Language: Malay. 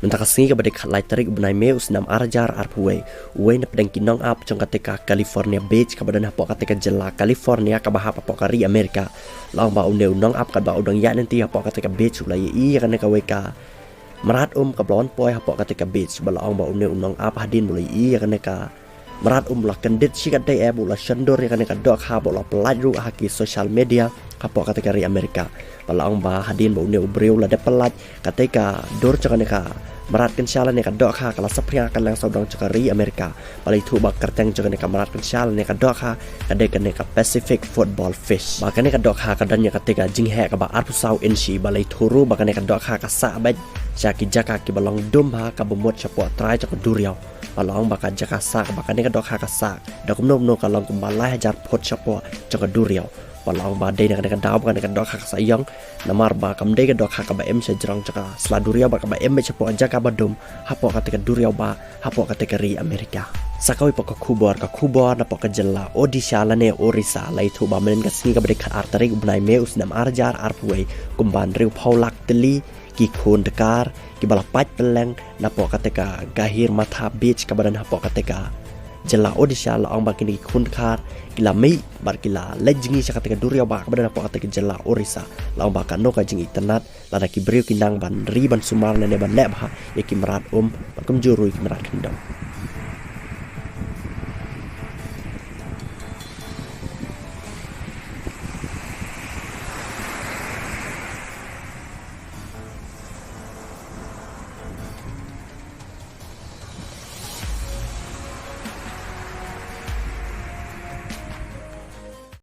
Mentakasni ka badek khalai tarik bunai meus nam arjar arpuwe uwe na pedang kinong ap jong katika California Beach ka badan hapo katika jela California ka bahap hapo kari Amerika lang ba uneu nong ap ka ba udang ya nanti hapo katika beach ulai i kan ka weka merat ka blon poi hapo katika beach balang ba uneu nong ap hadin mulai i kan ka merat la kendit sikat dai e bula shandor kan ka dok ha bola pelaj ru haki social media hapo katika ri Amerika balang ba hadin ba uneu breu la de pelaj katika dor kan ka merat kensyala ne ka dok ha kala sapria kan lang saudang cakari Amerika balai thu bak kerteng jeng ne ka merat kensyala ne ka dok ha kadai kan ne ka Pacific football fish bakane ka dok ha kadanya ketika jing he ka ba arpusau insi balai thuru bakane ka dok ha ka sa ba jaki jaka ki balong dum ha ka bomot chapo trai chak duriau balong baka jaka sa bakane ka dok ha ka sa dakum no ka long kumbalai hajar pot chapo chak duriau balong ba dei nak daw kan dok hak sayang namar ba kam dei dok hak ba em sejrong caka seladuria ba ba em cepo aja ka badum hapo katika duria ba hapo katika ri Amerika sakawi pok kubor na pok jella odisha lane orisa lai thu ba men kasni ka bade khat artari ubnai me usnam arjar arpuwe kumban riu paulak teli ki khon dekar ki bala pat peleng na pok katika gahir matha beach ka badan hapo katika jela odisha la ong bakini khun khar kila mei bar kila lejingi sakata duria ba kabada po kata jela orisa la ong baka no ka jingi tenat la da ki brio kinang ban riban sumar ne ban leb ha yaki merat bakum jurui merat kingdom